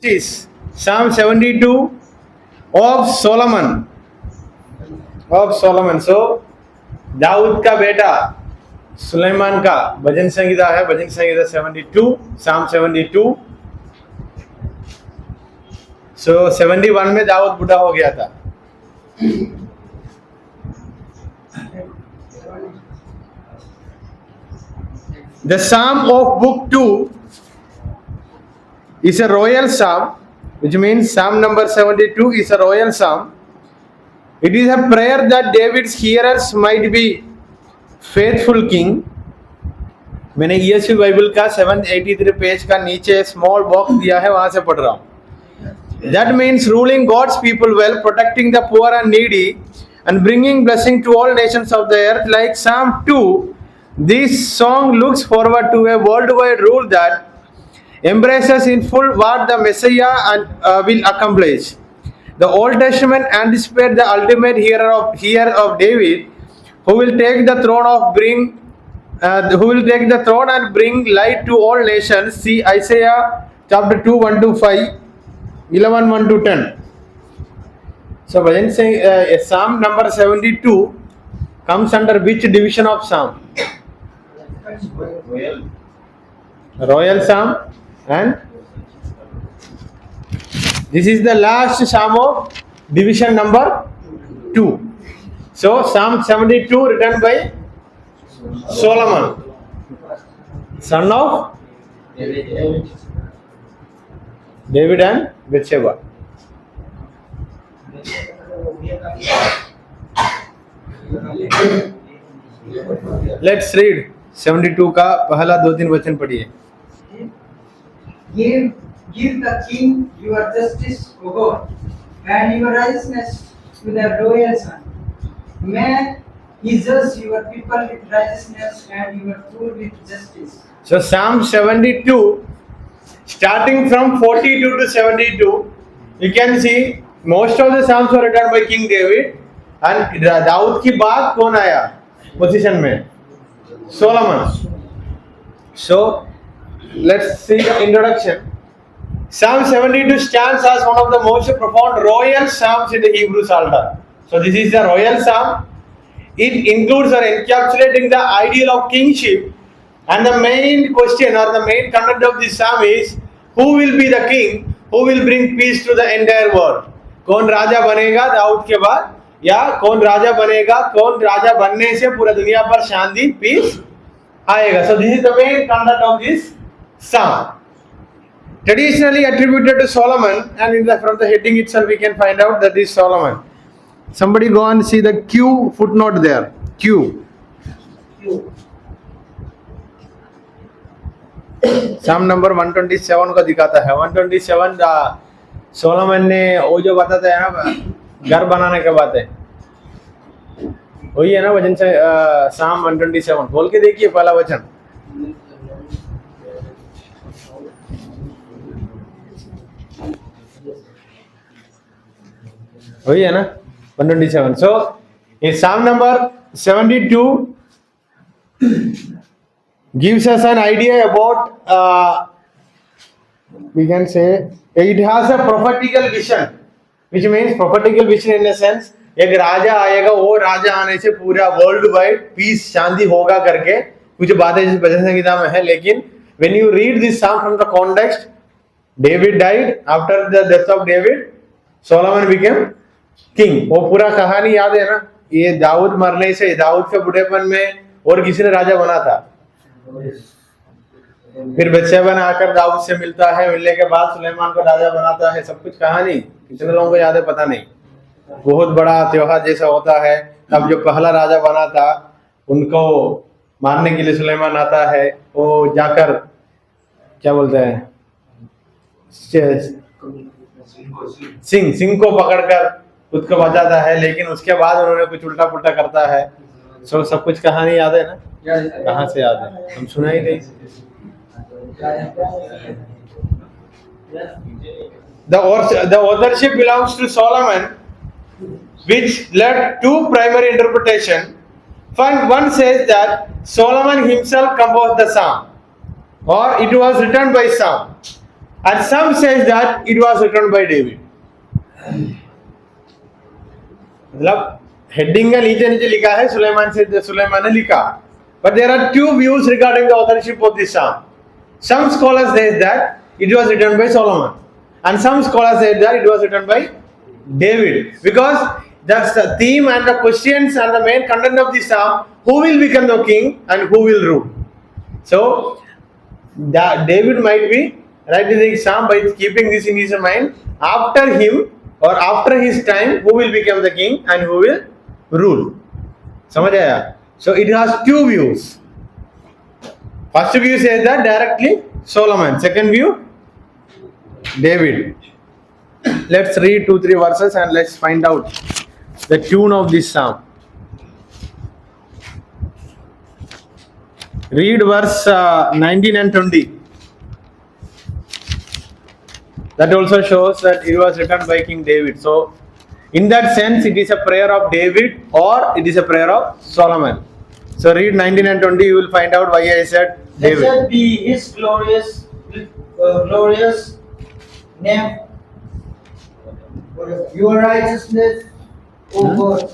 is Psalm 72 of Solomon. So Dawood का बेटा सुलेमान का भजन संगीता है, भजन संगीता 72, Psalm 72. So 71 में दाऊद बूढ़ा हो गया था. The Psalm of Book 2 is a royal psalm, which means Psalm number 72 is a royal psalm. It is a prayer that David's hearers might be faithful king. मैंने ESV बाइबल का 783 page का नीचे small box दिया है, वहां से पढ़ रहा हूँ. That means ruling God's people well, protecting the poor and needy, and bringing blessing to all nations of the earth. Like Psalm 2, this song looks forward to a worldwide rule that embraces in full what the Messiah will accomplish. The Old Testament anticipates the ultimate heir of David, who will take the throne and bring light to all nations. See Isaiah chapter 2, 1 to 5, 11, 1 to 10. So, Psalm number 72 comes under which division of Psalm? Royal Psalm, and this is the last Psalm of division number 2. So, Psalm 72 written by Solomon, son of David and Bathsheba. Let's read 72 का पहला 2-3 वचन पढ़िए. Give the king your justice, O God, and your righteousness to the royal son. May he judge your people with righteousness and your poor with justice. So Psalm 72, starting from 42 to 72, you can see most of the Psalms were written by King David, and Dawood की बाद कौन आया position में? Solomon. So let's see the introduction. Psalm 72 stands as one of the most profound royal psalms in the Hebrew Psalter. So this is the royal psalm. It includes or encapsulating the ideal of kingship, and the main question or the main content of this psalm is who will be the king who will bring peace to the entire world. कौन राजा बनेगा दाऊद के बाद, या कौन राजा बनेगा, कौन राजा बनने से पूरा दुनिया पर शांति पीस आएगा. So this is the main content of this psalm. Traditionally attributed to Solomon, and from the heading itself we can find out that is Solomon. Somebody go and see the Q footnote there. Q. Psalm number 127 को दिखाता है. 127 Solomon ने वो जो बताता है ना घर बनाने के बात है, वही है ना वचन से. Psalm 127 बोल के देखिए पहला वचन. वही है ना 127. So in Psalm number 72 gives us an idea about we can say it has a prophetical vision, which means prophetical vision in a sense एक राजा आएगा, वो राजा आने से पूरा वर्ल्ड वाइड पीस शांति होगा करके कुछ बातें जिस भजन संगीता में है. लेकिन when you read this psalm from the context, David died. After the death of David, Solomon became king. वो पूरा कहानी याद है ना, ये दाऊद मरने से दाऊद के बुढ़ेपन में और किसी ने राजा बना था. फिर बत्शेबा ने आकर दाऊद से मिलता है, मिलने के बाद सुलेमान को राजा बनाता है. सब कुछ कहानी कितने लोगों को याद है पता नहीं. बहुत बड़ा त्योहार जैसा होता है. तब जो पहला राजा बना था उनको मारने के लिए सुलेमान आता है. वो जाकर क्या बोलते हैं, सिंह को पकड़कर खुद को बचाता है, लेकिन उसके बाद उन्होंने कुछ उल्टा पुल्टा करता है. सो सब कुछ कहानी याद है ना? कहाँ से याद है, हम सुना ही नहीं. The authorship belongs to Solomon, which led two primary interpretation. One says that Solomon himself composed the psalm, or it was written by Psalm. and some says that it was written by David. मतलब heading का नीचे नीचे लिखा है सुलेमान ने लिखा, but there are two views regarding the authorship of this psalm. Some scholars say that it was written by Solomon, and some scholars say that it was written by David, because that's the theme and the questions and the main content of this psalm: who will become the king and who will rule. So David might be writing this psalm by keeping this in his mind. After him or after his time, who will become the king and who will rule. समझ आया? So it has two views. First view says that directly Solomon. Second view, David. Let's read 2-3 verses and let's find out the tune of this psalm. Read verse 19 and 20. That also shows that it was written by King David. So, in that sense, it is a prayer of David or it is a prayer of Solomon. So, read 19 and 20. You will find out why I said David. Blessed be his glorious name. Your righteousness, O God.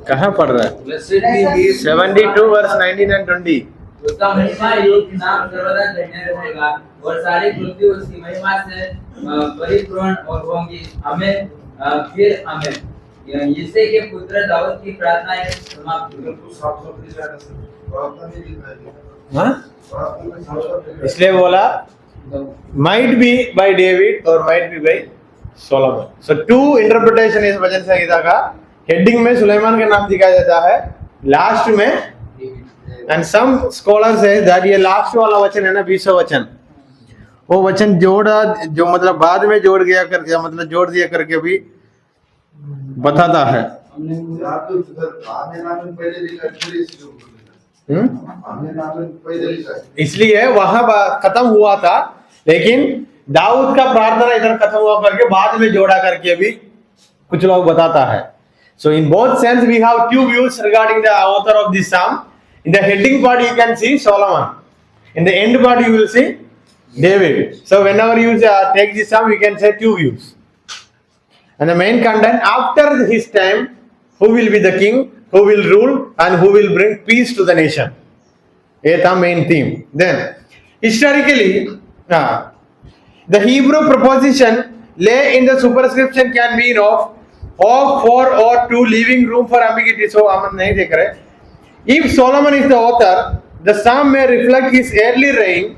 कहाँ पढ़ रहा है? Blessed be his 72 verse 19 and 20. उसका महिमा युग नाम सर्वदा धन्य रहेगा और सारी पृथ्वी उसकी महिमा से परिपूर्ण और होंगी। हमें फिर हमें यिशै के पुत्र दाऊद की प्रार्थनाएं समाप्त हुई। हाँ? इसलिए बोला might be by David or might be by Solomon. So two interpretation इस वचन संहिता का हेडिंग में सुलेमान का नाम दिखाया जाता है, लास्ट में and some scholar say that ये लास्ट वाला वचन है ना 20वां वचन, वो वचन जोड़ा जो मतलब बाद में जोड़ गया करके मतलब जोड़ दिया करके भी बताता है। इसलिए वहां खत्म हुआ था, लेकिन दाऊद का प्रार्थना इधर खत्म हुआ करके बाद में जोड़ा करके भी कुछ लोग बताता है। So in both sense we have two views regarding the author of this psalm. In the heading part you can see Solomon, in the end part you will see David. So whenever you take this psalm you can say two views. And the main content, after his time, who will be the king, who will rule and who will bring peace to the nation. That's the main theme. Then historically the Hebrew preposition lay in the superscription can be of for or to, leaving room for ambiguity. So हम नहीं देख रहे. If Solomon is the author, the psalm may reflect his early reign,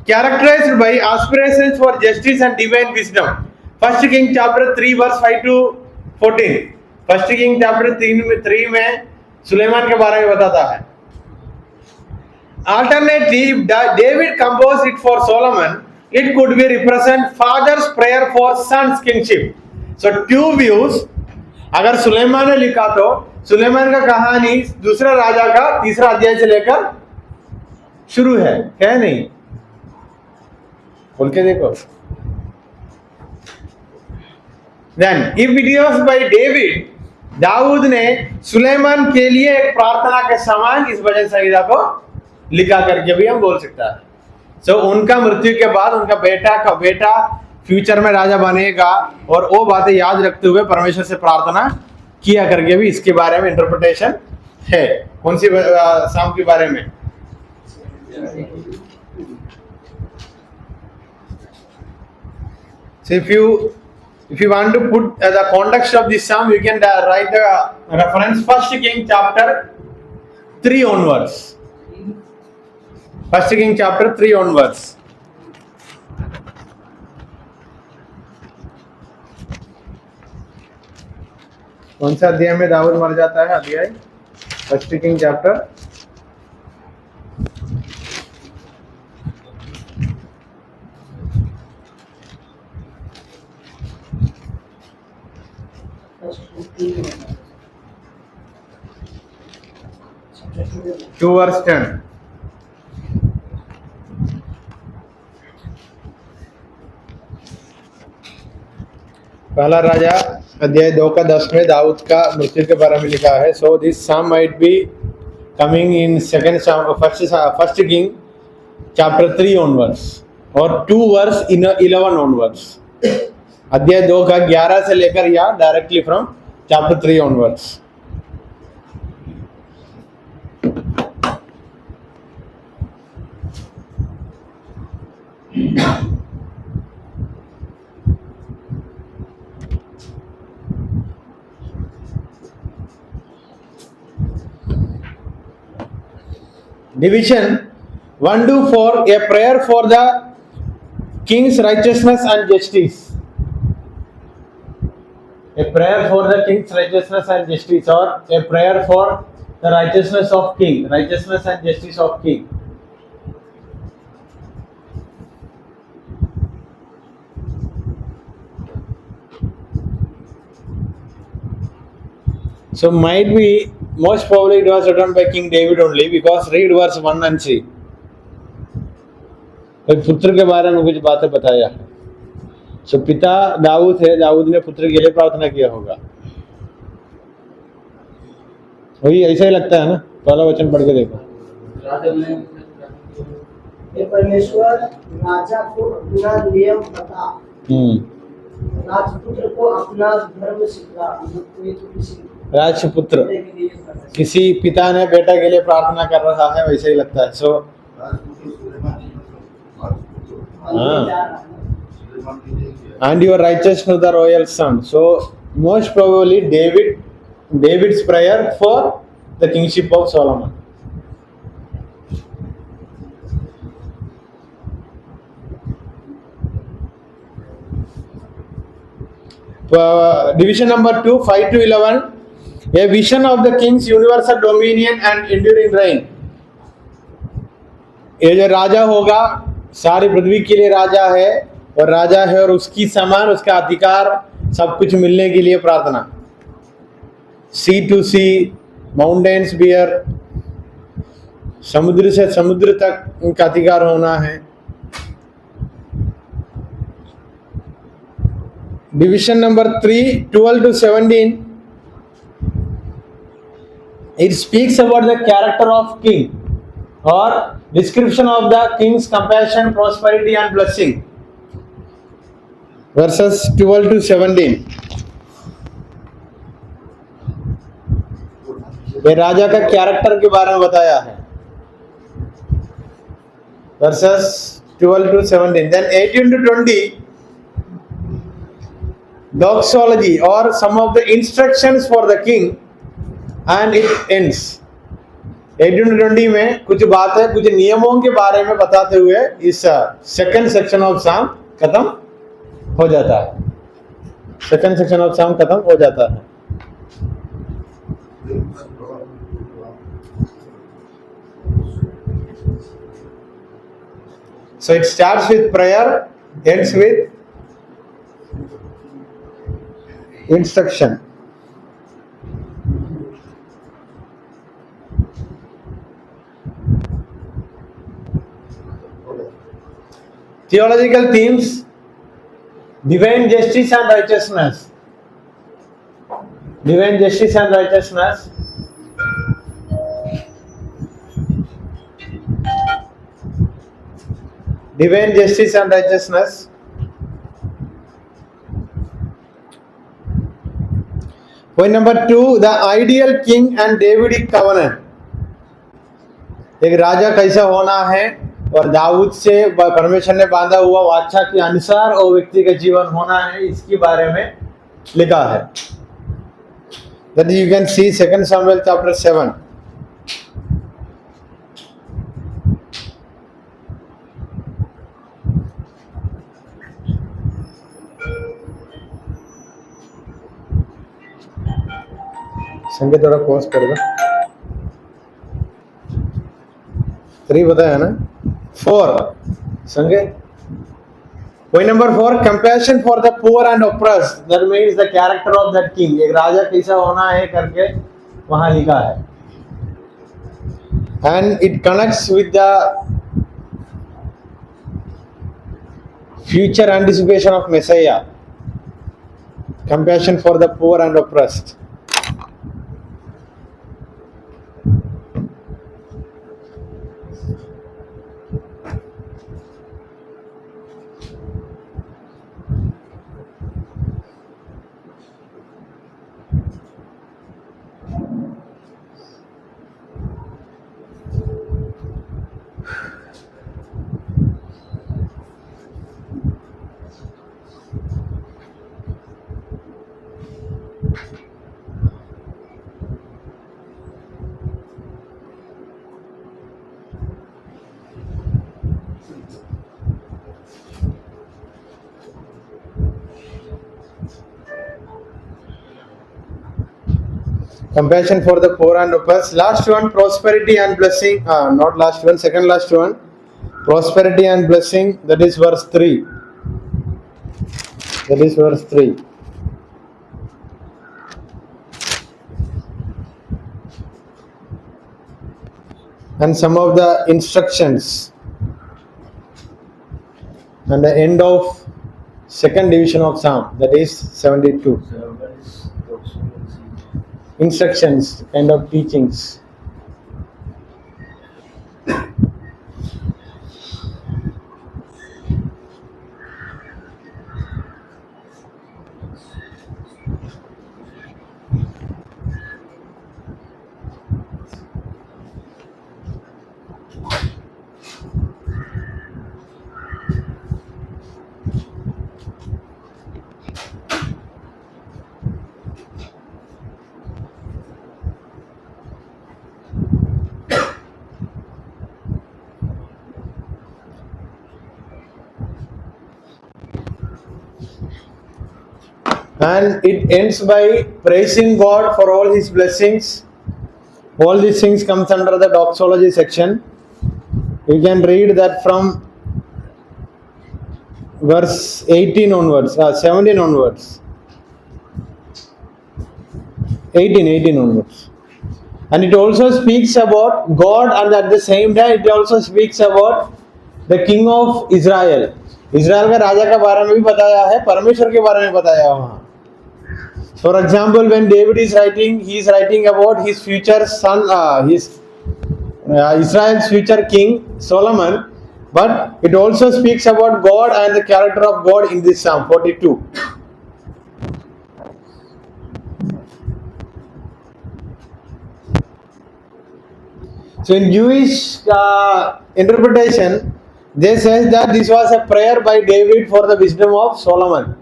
characterized by aspirations for justice and divine wisdom. First King chapter 3 verse 5 to 14. First King chapter 3 में सुलेमान के बारे में बताता है. Alternately, if David composed it for Solomon, it could be represent father's prayer for son's kingship. So two views. अगर सुलेमान ने लिखा तो सुलेमान का कहानी दूसरा राजा का 3रा अध्याय से लेकर शुरू है, क्या नहीं? बोल के देखो. Then if it was by David, Dawood ने सुलेमान के लिए एक प्रार्थना के समान इस वचन संहिता को लिखा करके भी हम बोल सकता है. So उनका मृत्यु के बाद उनका बेटा फ्यूचर में राजा बनेगा और वो बातें याद रखते हुए परमेश्वर से प्रार्थना किया करके भी इसके बारे में इंटरप्रिटेशन है. कौन सी साम के बारे में? So if you want to put the context of this psalm, you can write the reference First King chapter 3 onwards. First King chapter 3 onwards. कौन सा अध्याय में दाऊद मर जाता है? अध्याय फर्स्ट किंग चैप्टर 2 verse 10. पहला राजा अध्याय 2 का 10 में दाऊद का मृत्यु के बारे में लिखा है. सो दिस साम might be coming in first king chapter 3 onwards. और 2 वर्स 11 ऑनवर्ड्स, अध्याय 2 का 11 से लेकर या directly from chapter 3 onwards. Division 1 to 4, a prayer for the king's righteousness and justice. A prayer for the king's righteousness and justice, or a prayer for the righteousness of king, righteousness and justice of king. So might be, most probably it was written by King David only, because read verse 1 and see. कोई पुत्र के बारे में कुछ बातें बताया है. सो पिता दाऊद है, दाऊद ने पुत्र के लिए प्रार्थना किया होगा. वही ऐसा ही लगता है ना. पहला वचन पढ़ के देखो. हे परमेश्वर, राजा को अपना नियम बता, राजपुत्र को अपना धर्म सिखा. कोई तो राजपुत्र, किसी पिता ने बेटा के लिए प्रार्थना कर रहा है, वैसे ही लगता है. सो and your righteousness the royal son. So most probably David's prayer for the kingship of Solomon. Division number 2, 5 to 11, a vision of the king's universal dominion and enduring reign. ये जो राजा होगा, सारी पृथ्वी के लिए राजा है, और राजा है और उसकी समान, उसका अधिकार, सब कुछ मिलने के लिए प्रार्थना. सी टू सी, माउंटेन्स बियर, समुद्र से समुद्र तक उनका अधिकार होना है. Division number 3, 12 to 17, it speaks about the character of king, or description of the king's compassion, prosperity and blessing. Verses 12 to 17. ये राजा का कैरेक्टर के बारे में बताया है. Verses 12 to 17. Then 18 to 20, doxology, or some of the instructions for the king, and it ends. 18 to 20 में कुछ बात है, कुछ नियमों के बारे में बताते हुए इस सेकंड सेक्शन ऑफ साम खत्म हो जाता है. सेकंड सेक्शन ऑफ साम खत्म हो जाता है. So it starts with prayer, ends with instruction. Theological themes: divine justice and righteousness. Divine justice and righteousness. Divine justice and righteousness. Point number 2, the ideal king and Davidic covenant. एक राजा कैसा होना है, और दाऊद से परमेश्वर ने बांधा हुआ वाचा के अनुसार वो व्यक्ति का जीवन होना है, इसके बारे में लिखा है. That you can see 2 Samuel chapter 7. संगे थोड़ा पॉज कर दो. 3 बताया ना. 4 संगे. Point number 4, compassion for the poor and oppressed. That means the character of that king. एक राजा कैसा होना है करके वहां लिखा है. And it connects with the future anticipation of Messiah. Compassion for the poor and oppressed. Compassion for the poor and oppressed. Last one, prosperity and blessing. Not last one, second last one. Prosperity and blessing. That is verse 3. That is verse 3. And some of the instructions. And the end of second division of Psalm. That is 72. Instructions, kind of teachings. And it ends by praising God for all His blessings. All these things comes under the doxology section. You can read that from verse 18 onwards, 17 onwards. 18 onwards. And it also speaks about God, and at the same time it also speaks about the king of Israel. Israel का राजा के बारे में भी बताया है, परमेश्वर के बारे में बताया है वहाँ. For example, when David is writing, he is writing about his future son, Israel's future king Solomon, but it also speaks about God and the character of God in this Psalm 42. So in Jewish interpretation, they say that this was a prayer by David for the wisdom of Solomon.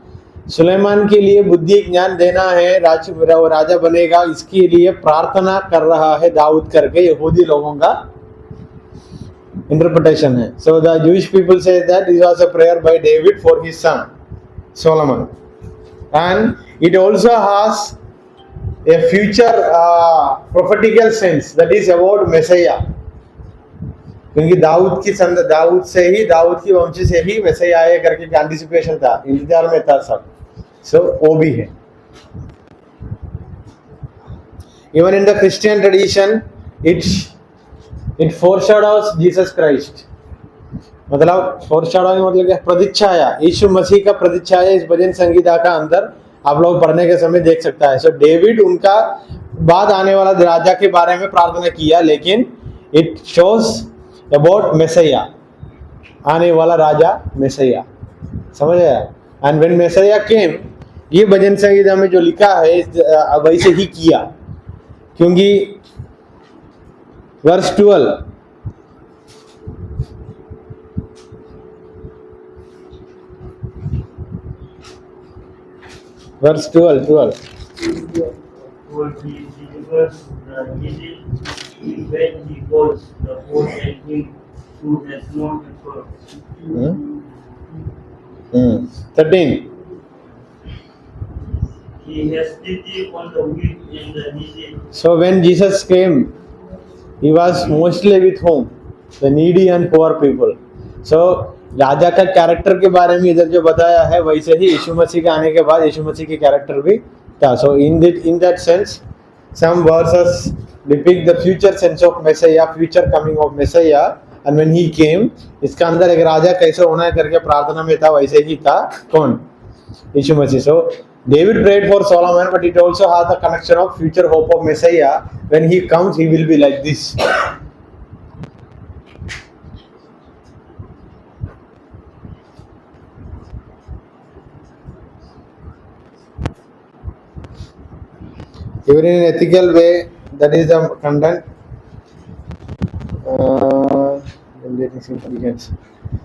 Suleman के लिए बुद्धि ज्ञान देना है, राजा बनेगा, इसके लिए प्रार्थना कर रहा है दाऊद करके यहूदी लोगों का इंटरप्रिटेशन है. So the Jewish people say that this was a prayer by David for his son Solomon, and it also has a future prophetical sense, that is about Messiah, क्योंकि दाऊद की वंश से ही मैसेया आए करके एंटिसिपेशन था, इंतजार में था सब. सो वो भी है. Even in the Christian tradition it foreshadows Jesus Christ. मतलब फोरशैडोइंग मतलब क्या? प्रतिच्छाया, यीशु मसीह का प्रतिच्छाया इस भजन संगीता का अंदर आप लोग पढ़ने के समय देख सकता है. सो डेविड उनका बाद आने वाला राजा के बारे में प्रार्थना किया, लेकिन इट शोज अबाउट मेसैया, आने वाला राजा मेसैया. समझ आया? एंड व्हेन मेसैया केम, ये भजन संगीता में जो लिखा है वैसे ही किया, क्योंकि verse 12 verse 12. For he delivers the needy when he calls the poor and him who has no effort. 13. He has pity on the weak and the needy. So when Jesus came, he was mostly with whom? The needy and poor people. So राजा का character के बारे में इधर जो बताया है, वैसे ही यीशु मसीह के आने के बाद यीशु मसीह के कैरेक्टर भी था. So in that sense some verses depict the future sense of messiah, future coming of messiah, and when he came, इसका अंदर एक राजा कैसे होना है करके प्रार्थना में था, वैसे ही था कौन? Yeshu Masih. So David prayed for Solomon, but it also has the connection of future hope of messiah. When he comes he will be like this. Even in an ethical way, that is the content.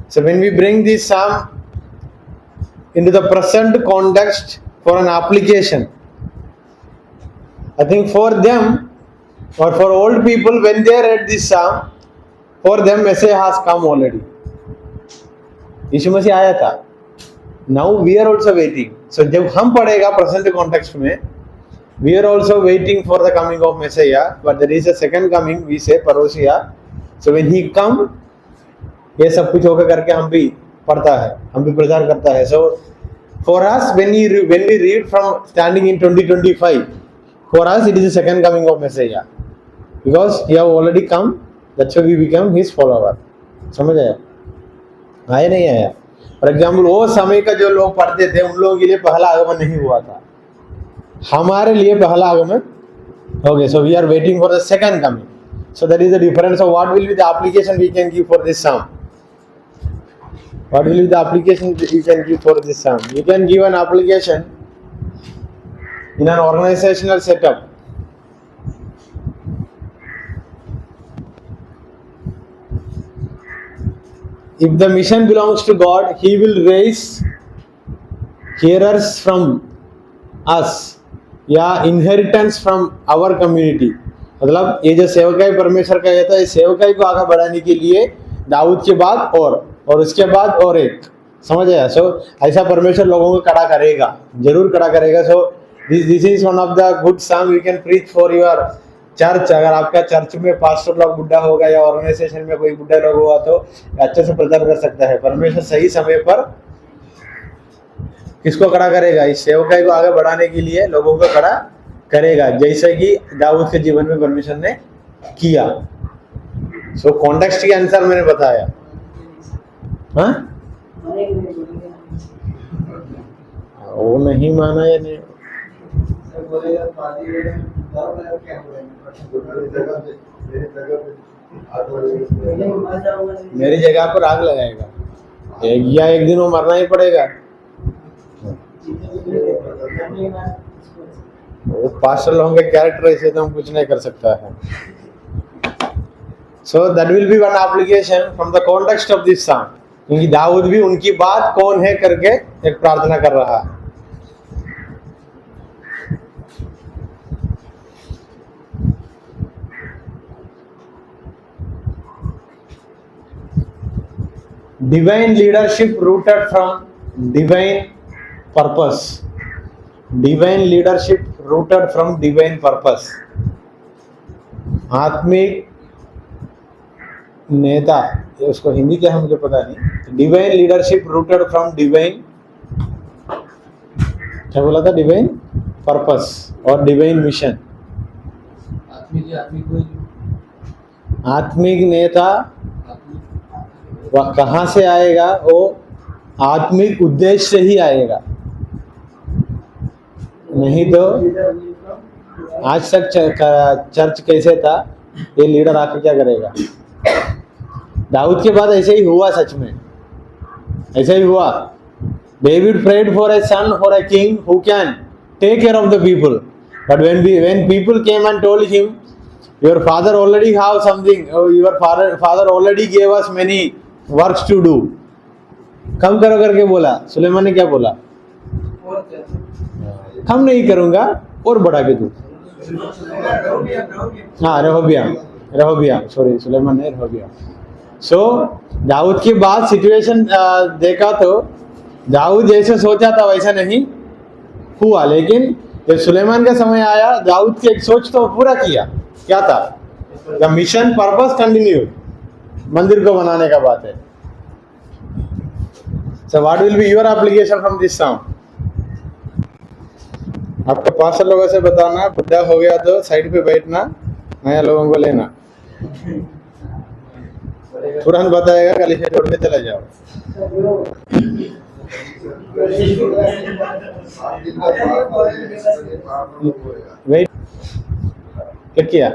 So when we bring this psalm into the present context for an application, I think for them or for old people, when they read this psalm, for them Messiah has come already. यीशु मसीह आया था. Now we are also waiting. So जब हम पढ़ेगा present context में, we are also waiting for the coming of Messiah, but there is a second coming, we say parousia. So when he come, ये सब कुछ होकर करके हम भी पढ़ता है, हम भी प्रचार करता है. So for us, when we read from standing in 2025, for us it is the second coming of Messiah, because he have already come. That's why we become his follower. समझ आया? आया नहीं आया? फॉर एग्जाम्पल वो समय का जो लोग पढ़ते थे उन लोगों के लिए पहला आगमन नहीं हुआ था, हमारे लिए पहला आगमन हो गया. So we are waiting for the second coming. So that is the difference of what will be the application we can give for this psalm. What will be the application you can give for this psalm? You can give an application in an organizational setup. If the mission belongs to God, He will raise hearers from us या inheritance from our community. मतलब ये जो सेवकाई परमेश्वर का कहता है, सेवकाई को आगे बढ़ाने के लिए दाऊद के बाद और उसके बाद और एक, समझ आया? सो ऐसा परमेश्वर लोगों को खड़ा करेगा, जरूर खड़ा करेगा. So this is one of the good song you can preach for your church. अगर आपका चर्च में पास्टर लोग बुढ़ा होगा या ऑर्गेनाइजेशन में कोई बुढ़ा लोग हुआ तो अच्छे से प्रचार कर सकता है. परमेश्वर सही समय पर किसको खड़ा करेगा? इस सेवकाई को आगे बढ़ाने के लिए लोगों को खड़ा करेगा, जैसे कि दाऊद के जीवन में परमेश्वर ने किया. सो कॉन्टेक्स्ट के अनुसार मैंने बताया. हाँ, वो नहीं माना या नहीं? मेरी जगह पर आग लगाएगा, एक दिन वो मरना ही पड़ेगा. वो पास्टर लोगों के कैरेक्टर ऐसे तो हम कुछ नहीं कर सकता है. So that will be one application from the context of this song, क्योंकि दाऊद भी उनकी बात कौन है करके एक प्रार्थना कर रहा है. Divine leadership rooted from divine purpose. Divine leadership rooted from divine purpose. आत्मिक नेता, ये उसको हिंदी क्या है मुझे पता नहीं. Divine leadership rooted from divine, क्या बोला था? डिवाइन पर्पस और डिवाइन मिशन. आत्मिक नेता कहाँ से आएगा? वो आत्मिक उद्देश्य से ही आएगा, नहीं तो आज तक चर्च कैसे था, ये लीडर आकर क्या करेगा? दाऊद के बाद ऐसे ही हुआ, सच में ऐसे ही हुआ. David prayed for a son for a king who can take care of the people, but when people came and told him, your father already have something, your father already gave us many works to do, कम करो करके बोला. सुलेमान ने क्या बोला? कम नहीं करूंगा और बढ़ा के दूं. हाँ, रहोबियाम, सॉरी, सुलेमान ने रहोबियाम. सो दाऊद की बात सिचुएशन देखा तो दाऊद जैसे सोचा था वैसा नहीं हुआ, लेकिन जब सुलेमान का समय आया दाऊद की एक सोच तो पूरा किया. क्या था? द मिशन पर्पस कंटिन्यू, मंदिर को बनाने का बात है. So what will be your application from this song? आपका पास्टर लोगों से बताना, बुढ़ा हो गया तो साइड पे बैठना, नया लोगों को लेना. तुरंत बताएगा, कल से छोड़ के चला जाओ. वेट, क्या किया?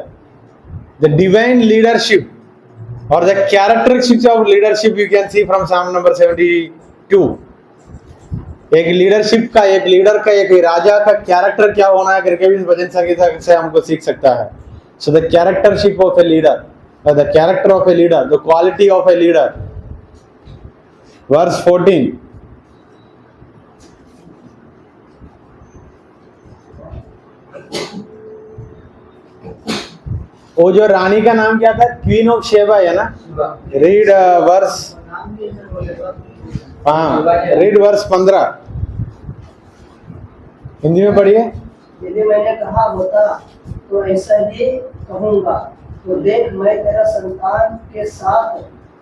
द डिवाइन लीडरशिप और the characteristics of leadership you can see from साम नंबर 72. एक लीडरशिप का, एक लीडर का, एक राजा का कैरेक्टर क्या होना है करके भी इस भजन संगीत से हमको सीख सकता है. So the charactership of a leader, the character of a leader, the quality of a leader. Verse 14. वो जो रानी का नाम क्या था? क्वीन ऑफ शेबा है ना? रीड वर्स, हाँ, रीड वर्स 15 हिंदी में पढ़िए. यदि मैंने कहा होता तो ऐसा ही कहूँगा, तो देख मैं तेरा संतान के साथ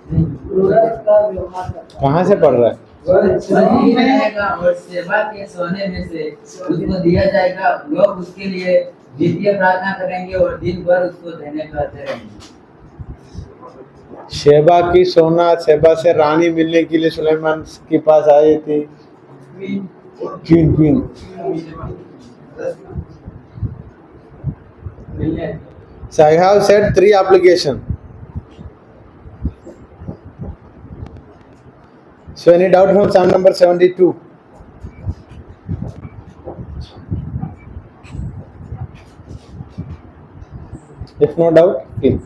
क्रूरता का व्यवहार करता हूँ। कहाँ से पढ़ रहा है? वही रहेगा और सेवा के सोने में से उसको दिया जाएगा। लोग उसके लिए द्वितीय प्रार्थना करेंगे और दिन भर उसको धन्य करते रहेंगे। शेबा की सोना, शेबा से रानी मिलने के लिए सुलेमान के पास आई थी। Queen. So I have said 3 application. So any doubt from Psalm number 72? If no doubt, click.